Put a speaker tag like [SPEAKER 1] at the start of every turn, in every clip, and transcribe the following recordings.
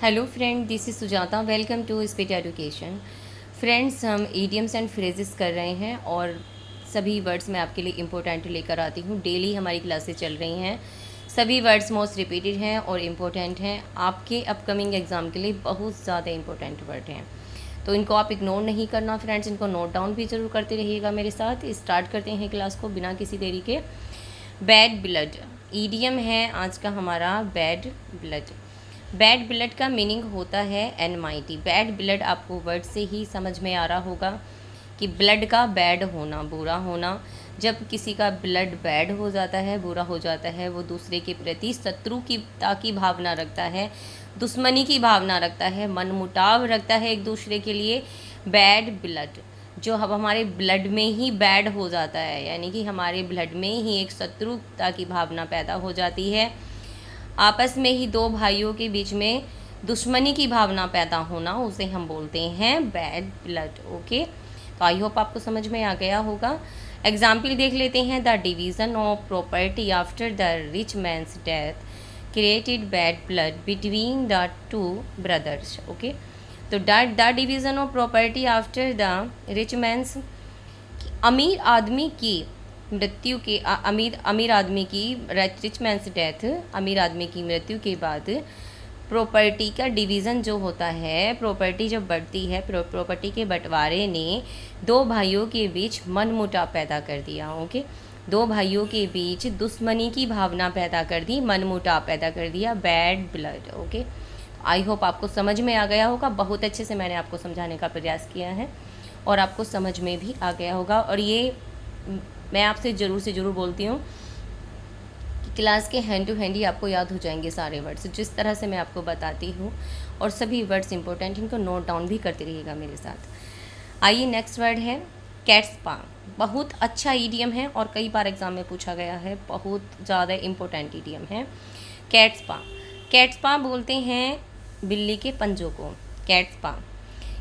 [SPEAKER 1] Hello friend, this is Sujata. Welcome to speed education. Friends, हम idioms and phrases कर रहे हैं और सभी वर्ड्स मैं आपके लिए इम्पोर्टेंट लेकर आती हूँ। डेली हमारी क्लासेस चल रही हैं। सभी वर्ड्स मोस्ट रिपीटेड हैं और इम्पोर्टेंट हैं। आपके अपकमिंग एग्ज़ाम के लिए बहुत ज़्यादा इम्पोर्टेंट वर्ड हैं, तो इनको आप इग्नोर नहीं करना फ्रेंड्स। इनको नोट डाउन भी ज़रूर करते रहिएगा मेरे साथ। स्टार्ट करते हैं क्लास को बिना किसी देरी के। बैड ब्लड ईडियम है आज का हमारा, बैड ब्लड। बैड ब्लड का मीनिंग होता है एनमाइटी। बैड ब्लड आपको वर्ड से ही समझ में आ रहा होगा कि ब्लड का बैड होना, बुरा होना। जब किसी का ब्लड बैड हो जाता है, बुरा हो जाता है, वो दूसरे के प्रति शत्रुता की भावना रखता है, दुश्मनी की भावना रखता है, मनमुटाव रखता है एक दूसरे के लिए। बैड ब्लड जो अब हमारे ब्लड में ही बैड हो जाता है, यानी कि हमारे ब्लड में ही एक शत्रुता की भावना पैदा हो जाती है। आपस में ही दो भाइयों के बीच में दुश्मनी की भावना पैदा होना, उसे हम बोलते हैं बैड ब्लड। ओके, तो आई होप आपको समझ में आ गया होगा। एग्जाम्पल देख लेते हैं। The division of property after the rich man's death created bad blood between the two brothers. Okay, तो the division of property after the rich man's, अमीर आदमी की मृत्यु के अमीर आदमी की रिच मैन्स डेथ, अमीर आदमी की मृत्यु के बाद प्रॉपर्टी का डिवीज़न जो होता है, प्रॉपर्टी जब बढ़ती है, प्रॉपर्टी के बंटवारे ने दो भाइयों के बीच मनमुटाव पैदा कर दिया। ओके, दो भाइयों के बीच दुश्मनी की भावना पैदा कर दी, मनमुटाव पैदा कर दिया, bad blood. Okay, I hope आपको समझ में आ गया होगा। बहुत अच्छे से मैंने आपको समझाने का प्रयास किया है और आपको समझ में भी आ गया होगा। और ये मैं आपसे ज़रूर से ज़रूर बोलती हूँ कि क्लास के हैंड टू हैंड ही आपको याद हो जाएंगे सारे वर्ड्स, जिस तरह से मैं आपको बताती हूँ। और सभी वर्ड्स इंपॉर्टेंट, इनको नोट डाउन भी करते रहिएगा मेरे साथ। आइए, नेक्स्ट वर्ड है कैट्स पा। बहुत अच्छा ईडियम है और कई बार एग्जाम में पूछा गया है, बहुत ज़्यादा इम्पोर्टेंट ईडियम है कैट्स पा। कैट्स पा बोलते हैं बिल्ली के पंजों को। कैट्स पा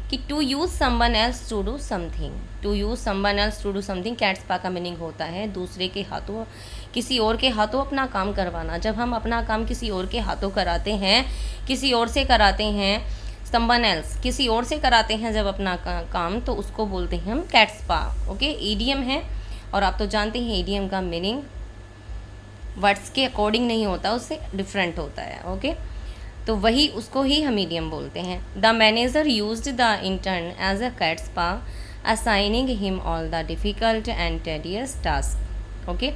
[SPEAKER 1] कि to use someone else to do something. To use someone else to do something, cat's paw का मीनिंग होता है दूसरे के हाथों, किसी और के हाथों अपना काम करवाना। जब हम अपना काम किसी और के हाथों कराते हैं, किसी और से कराते हैं, समवन एल्स किसी और से कराते हैं जब अपना काम, तो उसको बोलते हैं हम कैट्स पा। ओके, ईडियम है और आप तो जानते हैं ईडियम का मीनिंग वर्ड्स के अकॉर्डिंग नहीं होता, उससे डिफरेंट होता है। ओके, तो वही उसको ही हम ईडियम बोलते हैं। The manager used the intern as a cat's paw, assigning him all the difficult and tedious task. Okay,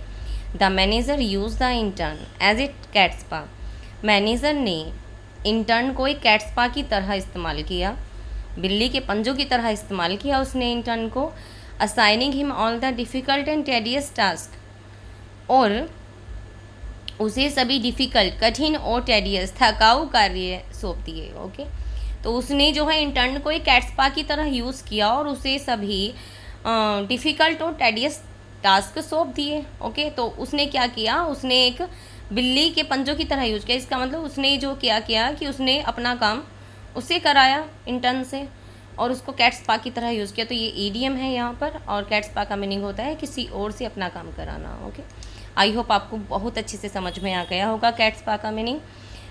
[SPEAKER 1] the manager use the intern as a cat's paw. Manager ने intern को एक cats पा की तरह इस्तेमाल किया, बिल्ली के पंजों की तरह इस्तेमाल किया उसने इंटर्न को। Assigning him all the difficult and tedious task, और उसे सभी डिफ़िकल्ट, कठिन और टेडियस, थकाऊ कार्य सौंप दिए। ओके, तो उसने जो है इंटर्न को एक कैट्स पा की तरह यूज़ किया और उसे सभी डिफ़िकल्ट और टेडियस टास्क सौंप दिए। ओके, तो उसने क्या किया, उसने एक बिल्ली के पंजों की तरह यूज किया। इसका मतलब उसने जो किया कि उसने अपना काम उससे कराया इंटर्न से और उसको कैट्स पा की तरह यूज़ किया। तो ये ईडियम है यहाँ पर, और कैट्स पा का मीनिंग होता है किसी और से अपना काम कराना। ओके, आई होप आपको बहुत अच्छे से समझ में आ गया होगा कैट्स पा का मीनिंग।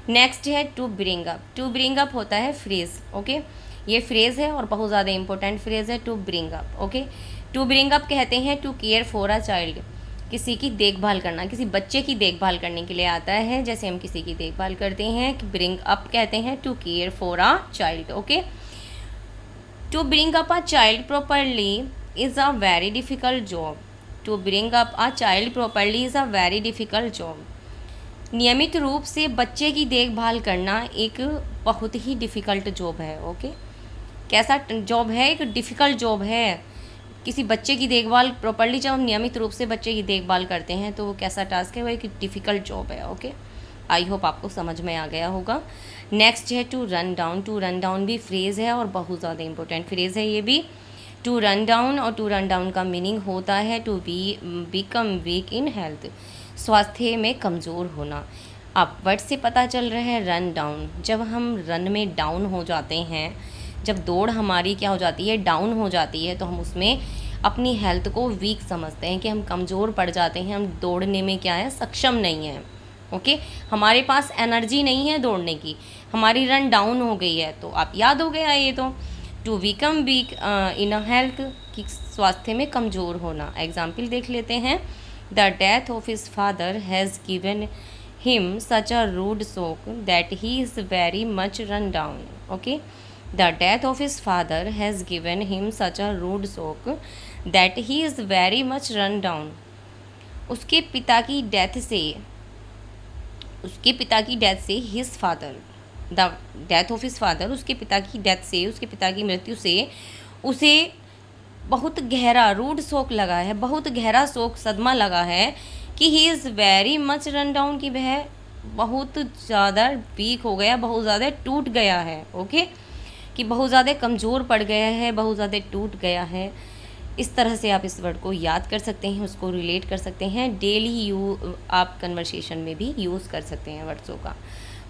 [SPEAKER 1] नेक्स्ट है to bring up. To bring up होता है फ्रेज़। ओके, ये फ्रेज़ है और बहुत ज़्यादा इंपॉर्टेंट फ्रेज़ है to bring up. Okay, to bring up कहते हैं to care for a child, किसी की देखभाल करना, किसी बच्चे की देखभाल करने के लिए आता है। जैसे हम किसी की देखभाल करते हैं, ब्रिंग अप कहते हैं to care for a child. Okay, to bring up a child properly is a very difficult job. To bring up a child properly is a very difficult job. नियमित रूप से बच्चे की देखभाल करना एक बहुत ही डिफ़िकल्ट जॉब है। ओके, कैसा जॉब है, एक डिफ़िकल्ट जॉब है। किसी बच्चे की देखभाल प्रॉपरली, जब हम नियमित रूप से बच्चे की देखभाल करते हैं तो वो कैसा टास्क है, वो एक डिफ़िकल्ट जॉब है। ओके, आई होप आपको समझ में आ गया होगा। नेक्स्ट है to run down. To run down भी फ्रेज़ है और बहुत ज़्यादा इंपॉर्टेंट फ्रेज़ है ये भी। टू रन डाउन, और टू रन डाउन का मीनिंग होता है to become weak in health, स्वास्थ्य में कमज़ोर होना। अब वर्ड से पता चल रहा है रन डाउन, जब हम रन में डाउन हो जाते हैं, जब दौड़ हमारी क्या हो जाती है, डाउन हो जाती है, तो हम उसमें अपनी हेल्थ को वीक समझते हैं कि हम कमज़ोर पड़ जाते हैं, हम दौड़ने में क्या है, सक्षम नहीं हैं। ओके, हमारे पास एनर्जी नहीं है दौड़ने की, हमारी रन डाउन हो गई है, तो आप याद हो गया ये तो। To become weak in health, कि स्वास्थ्य में कमज़ोर होना। एग्जाम्पल देख लेते हैं। The death of his father has given him such a rude shock that he is very much run down. Okay, the death of his father has given him such a rude shock that he is very much run down. उसके पिता की death से his father, the death of his father, उसके पिता की death से, उसके पिता की मृत्यु से उसे बहुत गहरा रूड शोक लगा है, बहुत गहरा शोक सदमा लगा है कि ही is very much run down, कि वह बहुत ज़्यादा वीक हो गया, बहुत ज़्यादा टूट गया है। ओके, कि बहुत ज़्यादा कमज़ोर पड़ गया है, बहुत ज़्यादा टूट गया है। इस तरह से आप इस वर्ड को याद कर सकते हैं, उसको रिलेट कर सकते हैं। डेली आप कन्वर्सेशन में भी यूज़ कर सकते हैं वर्ड्सों का।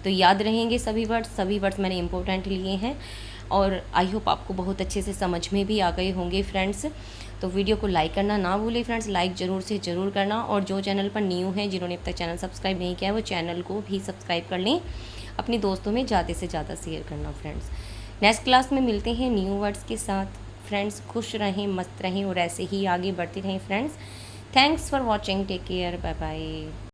[SPEAKER 1] तो याद रहेंगे सभी वर्ड्स मैंने इम्पोर्टेंट लिए हैं, और आई होप आपको बहुत अच्छे से समझ में भी आ गए होंगे फ्रेंड्स। तो वीडियो को लाइक करना ना भूलें फ्रेंड्स, लाइक ज़रूर से ज़रूर करना। और जो चैनल पर न्यू हैं, जिन्होंने अब तक चैनल सब्सक्राइब नहीं किया है, वो चैनल को भी सब्सक्राइब कर लें। अपने दोस्तों में ज़्यादा से ज़्यादा शेयर करना फ्रेंड्स। नेक्स्ट क्लास में मिलते हैं न्यू वर्ड्स के साथ। फ्रेंड्स खुश रहें, मस्त रहें और ऐसे ही आगे बढ़ते रहें friends. Thanks for watching, take care, bye bye.